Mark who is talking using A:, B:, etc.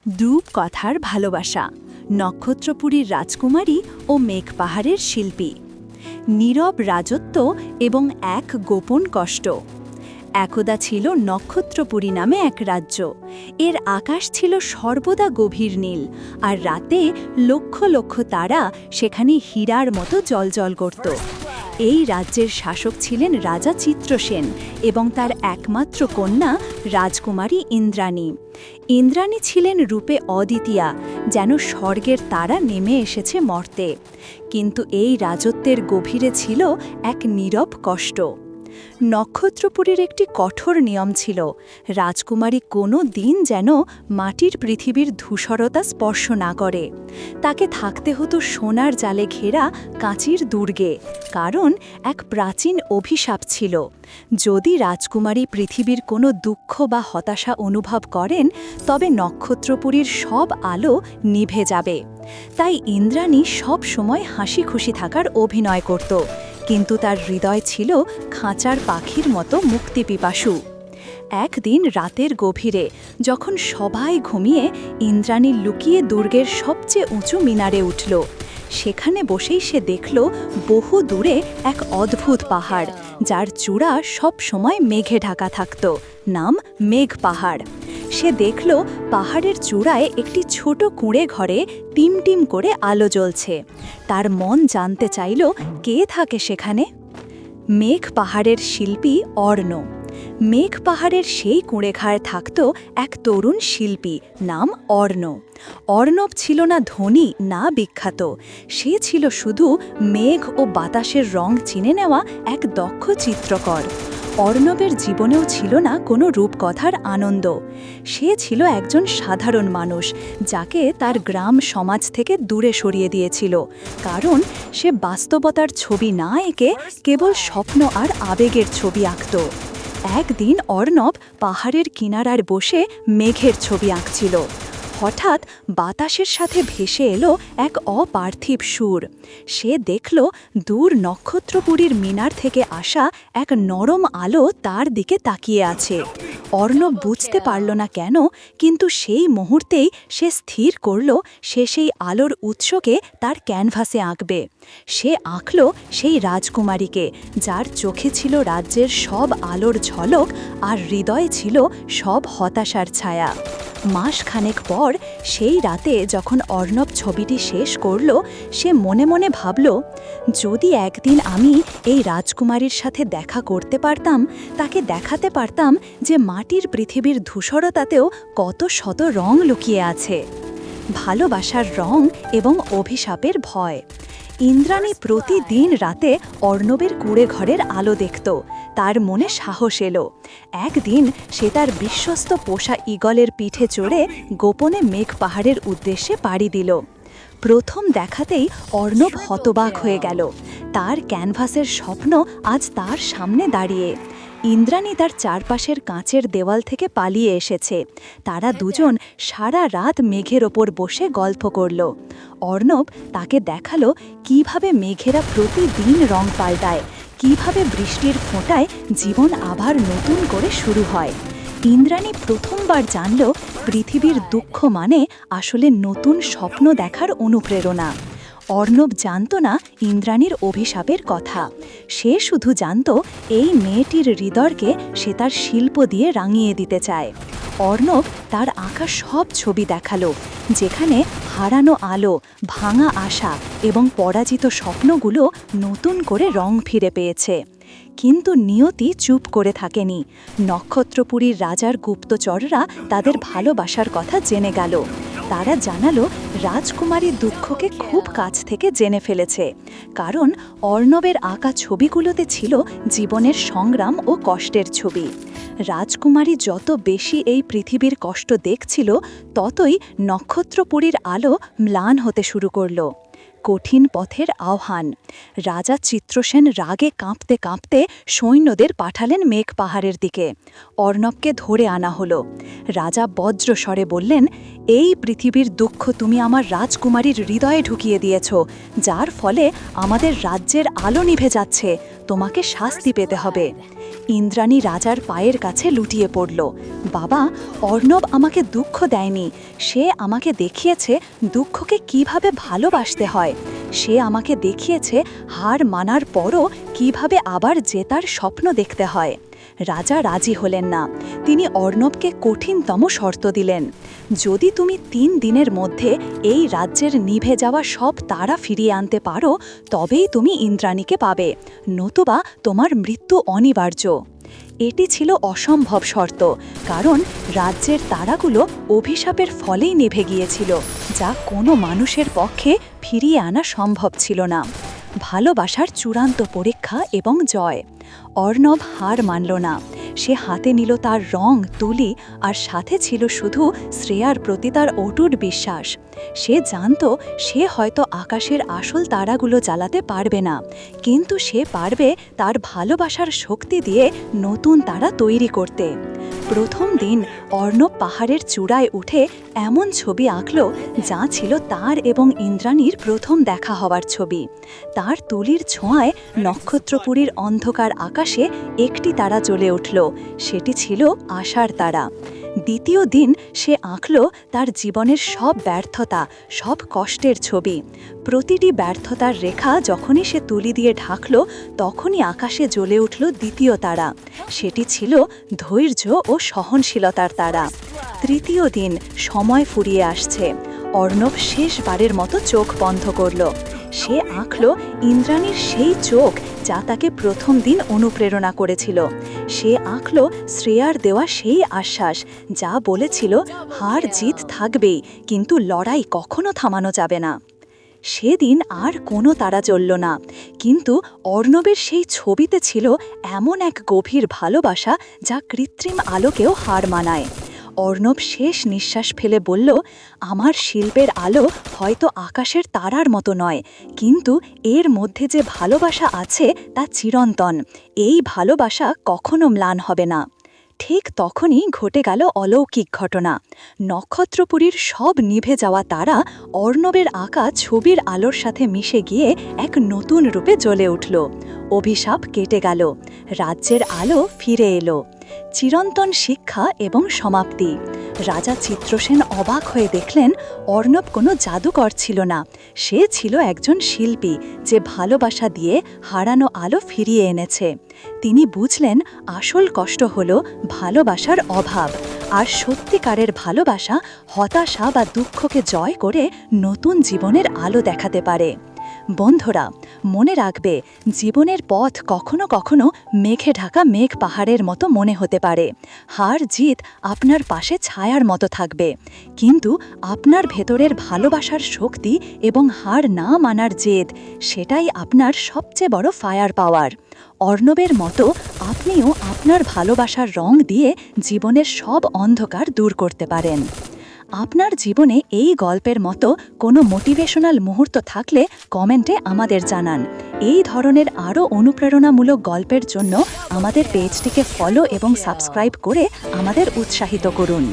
A: দ্রূপ কথার ভালোবাসা, নক্ষত্রপুরীর রাজকুমারী ও মেঘ পাহাড়ের শিল্পী, নীরব রাজত্ব এবং এক গোপন কষ্ট। একদা ছিল নক্ষত্রপুরী নামে এক রাজ্য। এর আকাশ ছিল সর্বদা গভীর নীল, আর রাতে লক্ষ লক্ষ তারা সেখানে হীরার মতো জ্বলজ্বল করত। এই রাজ্যের শাসক ছিলেন রাজা চিত্রসেন এবং তার একমাত্র কন্যা রাজকুমারী ইন্দ্রাণী। ইন্দ্রাণী ছিলেন রূপে অদ্বিতীয়া, যেন স্বর্গের তারা নেমে এসেছে মর্তে। কিন্তু এই রাজত্বের গভীরে ছিল এক নীরব কষ্ট। নক্ষত্রপুরীর একটি কঠোর নিয়ম ছিল, রাজকুমারী কোনো দিন যেন মাটির পৃথিবীর ধূসরতা স্পর্শ না করে। তাকে থাকতে হতো সোনার জালে ঘেরা কাঁচির দুর্গে, কারণ এক প্রাচীন অভিশাপ ছিল, যদি রাজকুমারী পৃথিবীর কোনো দুঃখ বা হতাশা অনুভব করেন তবে নক্ষত্রপুরীর সব আলো নিভে যাবে। তাই ইন্দ্রাণী সব সময় হাসি খুশি থাকার অভিনয় করত, কিন্তু তার হৃদয় ছিল খাঁচার পাখির মতো মুক্তিপিপাসু। একদিন রাতের গভীরে যখন সবাই ঘুমিয়ে, ইন্দ্রাণী লুকিয়ে দুর্গের সবচেয়ে উঁচু মিনারে উঠল। সেখানে বসেই সে দেখল বহু দূরে এক অদ্ভুত পাহাড়, যার চূড়া সব সময় মেঘে ঢাকা থাকত, নাম মেঘ পাহাড়। সে দেখল পাহাড়ের চূড়ায় একটি ছোট কুঁড়ে ঘরে টিমটিম করে আলো জ্বলছে। তার মন জানতে চাইল কে থাকে সেখানে। মেঘ পাহাড়ের শিল্পী অর্ণ। মেঘ পাহাড়ের সেই কুঁড়েঘায় থাকত এক তরুণ শিল্পী, নাম অর্ণ। অর্ণব ছিল না ধনী না বিখ্যাত, সে ছিল শুধু মেঘ ও বাতাসের রং চিনে নেওয়া এক দক্ষ চিত্রকর। অর্ণবের জীবনেও ছিল না কোনো রূপকথার আনন্দ। সে ছিল একজন সাধারণ মানুষ, যাকে তার গ্রাম সমাজ থেকে দূরে সরিয়ে দিয়েছিল, কারণ সে বাস্তবতার ছবি না এঁকে কেবল স্বপ্ন আর আবেগের ছবি আঁকত। একদিন অর্ণব পাহাড়ের কিনারায় বসে মেঘের ছবি আঁকছিল। হঠাৎ বাতাসের সাথে ভেসে এলো এক অপার্থিব সুর। সে দেখল দূর নক্ষত্রপুরীর মিনার থেকে আসা এক নরম আলো তার দিকে তাকিয়ে আছে। অর্ণব বুঝতে পারল না কেন, কিন্তু সেই মুহূর্তেই সে স্থির করল সে সেই আলোর উৎসকে তার ক্যানভাসে আঁকবে। সে আঁকল সেই রাজকুমারীকে, যার চোখে ছিল রাজ্যের সব আলোর ঝলক আর হৃদয়ে ছিল সব হতাশার ছায়া। মাসখানেক পর সেই রাতে যখন অর্ণব ছবিটি শেষ করল, সে মনে মনে ভাবল, যদি একদিন আমি এই রাজকুমারীর সাথে দেখা করতে পারতাম, তাকে দেখাতে পারতাম যে মাটির পৃথিবীর ধূসরতাতেও কত শত রং লুকিয়ে আছে। ভালোবাসার রং এবং অভিশাপের ভয়। ইন্দ্রাণী প্রতিদিন রাতে অর্ণবের কুঁড়ে ঘরের আলো দেখত। তার মনে সাহস এলো। একদিন সে তার বিশ্বস্ত পোষা ঈগলের পিঠে চড়ে গোপনে মেঘ পাহাড়ের উদ্দেশ্যে পাড়ি দিল। প্রথম দেখাতেই অর্ণব হতবাক হয়ে গেল। তার ক্যানভাসের স্বপ্ন আজ তার সামনে দাঁড়িয়ে। ইন্দ্রাণী তার চারপাশের কাঁচের দেওয়াল থেকে পালিয়ে এসেছে। তারা দুজন সারা রাত মেঘের ওপর বসে গল্প করল। অর্ণব তাকে দেখালো কিভাবে মেঘেরা প্রতিদিন রং পাল্টায়, কিভাবে বৃষ্টির ফোঁটায় জীবন আবার নতুন করে শুরু হয়। ইন্দ্রাণী প্রথমবার জানল পৃথিবীর দুঃখ মানে আসলে নতুন স্বপ্ন দেখার অনুপ্রেরণা। অর্ণব জানত না ইন্দ্রাণীর অভিশাপের কথা। সে শুধু জানত এই মেয়েটির হৃদয়কে সে তার শিল্প দিয়ে রাঙিয়ে দিতে চায়। অর্ণব তার আঁকা সব ছবি দেখালো, যেখানে হারানো আলো, ভাঙা আশা এবং পরাজিত স্বপ্নগুলো নতুন করে রং ফিরে পেয়েছে। কিন্তু নিয়তি চুপ করে থাকেনি। নক্ষত্রপুরীর রাজার গুপ্তচররা তাদের ভালোবাসার কথা জেনে গেল। তারা জানালো রাজকুমারীর দুঃখকে খুব কাছ থেকে জেনে ফেলেছে, কারণ অর্ণবের আঁকা ছবিগুলোতে ছিল জীবনের সংগ্রাম ও কষ্টের ছবি। রাজকুমারী যত বেশি এই পৃথিবীর কষ্ট দেখছিল, ততই নক্ষত্রপুরীর আলো ম্লান হতে শুরু করল। কঠিন পথের আহ্বান। রাজা চিত্রসেন রাগে কাঁপতে কাঁপতে সৈন্যদের পাঠালেন মেঘ পাহাড়ের দিকে। অর্ণবকে ধরে আনা হলো। রাজা বজ্রস্বরে বললেন, এই পৃথিবীর দুঃখ তুমি আমার রাজকুমারীর হৃদয়ে ঢুকিয়ে দিয়েছ, যার ফলে আমাদের রাজ্যের আলো নিভে যাচ্ছে। তোমাকে শাস্তি পেতে হবে। ইন্দ্রাণী রাজার পায়ের কাছে লুটিয়ে পড়ল। বাবা, অর্ণব আমাকে দুঃখ দেয়নি, সে আমাকে দেখিয়েছে দুঃখকে কিভাবে ভালোবাসতে হয়। সে আমাকে দেখিয়েছে হার মানার পরও কিভাবে আবার জেতার স্বপ্ন দেখতে হয়। রাজা রাজি হলেন না। তিনি অর্ণবকে কঠিনতম শর্ত দিলেন, যদি তুমি 3 দিনের মধ্যে এই রাজ্যের নিভে যাওয়া সব তারা ফিরিয়ে আনতে পারো, তবেই তুমি ইন্দ্রাণীকে পাবে, নতুবা তোমার মৃত্যু অনিবার্য। এটি ছিল অসম্ভব শর্ত, কারণ রাজ্যের তারাগুলো অভিশাপের ফলেই নিভে গিয়েছিল, যা কোনো মানুষের পক্ষে ফিরিয়ে আনা সম্ভব ছিল না। ভালোবাসার চূড়ান্ত পরীক্ষা এবং জয়। অর্ণব হার মানল না। সে হাতে নিল তার রং, তুলি, আর সাথে ছিল শুধু শ্রেয়ার প্রতি তার অটুট বিশ্বাস। সে জানত সে হয়তো আকাশের আসল তারাগুলো জ্বালাতে পারবে না, কিন্তু সে পারবে তার ভালোবাসার শক্তি দিয়ে নতুন তারা তৈরি করতে। প্রথম দিন অর্ণব পাহাড়ের চূড়ায় উঠে এমন ছবি আঁকল যা ছিল তার এবং ইন্দ্রাণীর প্রথম দেখা হওয়ার ছবি। তার তুলির ছোঁয়ায় নক্ষত্রপুরীর অন্ধকার আকাশে একটি তারা জ্বলে উঠল, সেটি ছিল আশার তারা। দ্বিতীয় দিন সে আঁকল তার জীবনের সব ব্যর্থতা, সব কষ্টের ছবি। প্রতিটি ব্যর্থতার রেখা যখনই সে তুলি দিয়ে ঢাকল, তখনই আকাশে জ্বলে উঠল দ্বিতীয় তারা। সেটি ছিল ধৈর্য ও সহনশীলতার তারা। তৃতীয় দিন সময় ফুরিয়ে আসছে। অর্ণব শেষবারের মতো চোখ বন্ধ করল। সে আঁকল ইন্দ্রাণীর সেই চোখ যা তাকে প্রথম দিন অনুপ্রেরণা করেছিল। সে আঁকল শ্রেয়ার দেওয়া সেই আশ্বাস যা বলেছিল হার জিত থাকবেই, কিন্তু লড়াই কখনো থামানো যাবে না। সেদিন আর কোনো তারা জ্বলল না, কিন্তু অর্ণবের সেই ছবিতে ছিল এমন এক গভীর ভালোবাসা যা কৃত্রিম আলোকেও হার মানায়। অর্ণব শেষ নিঃশ্বাস ফেলে বলল, আমার শিল্পের আলো হয়তো আকাশের তারার মতো নয়, কিন্তু এর মধ্যে যে ভালোবাসা আছে তা চিরন্তন। এই ভালোবাসা কখনো ম্লান হবে না। ঠিক তখনই ঘটে গেল অলৌকিক ঘটনা। নক্ষত্রপুরীর সব নিভে যাওয়া তারা অর্ণবের আঁকা ছবির আলোর সাথে মিশে গিয়ে এক নতুন রূপে জ্বলে উঠল। অভিশাপ কেটে গেল, রাজ্যের আলো ফিরে এলো। চিরন্তন শিক্ষা এবং সমাপ্তি। রাজা চিত্রসেন অবাক হয়ে দেখলেন অর্ণব কোনো জাদুকর ছিল না, সে ছিল একজন শিল্পী যে ভালোবাসা দিয়ে হারানো আলো ফিরিয়ে এনেছে। তিনি বুঝলেন আসল কষ্ট হলো ভালোবাসার অভাব, আর সত্যিকারের ভালোবাসা হতাশা বা দুঃখকে জয় করে নতুন জীবনের আলো দেখাতে পারে। বন্ধুরা, মনে রাখবে, জীবনের পথ কখনো কখনো মেঘে ঢাকা মেঘ পাহাড়ের মতো মনে হতে পারে। হার জিত আপনার পাশে ছায়ার মতো থাকবে, কিন্তু আপনার ভেতরের ভালোবাসার শক্তি এবং হার না মানার জেদ, সেটাই আপনার সবচেয়ে বড় ফায়ার পাওয়ার। অর্ণবের মতো আপনিও আপনার ভালোবাসার রং দিয়ে জীবনের সব অন্ধকার দূর করতে পারেন। আপনার জীবনে এই গল্পের মতো কোনো মোটিভেশনাল মুহূর্ত থাকলে কমেন্টে আমাদের জানান। এই ধরনের আরও অনুপ্রেরণামূলক গল্পের জন্য আমাদের পেজটিকে ফলো এবং সাবস্ক্রাইব করে আমাদের উৎসাহিত করুন।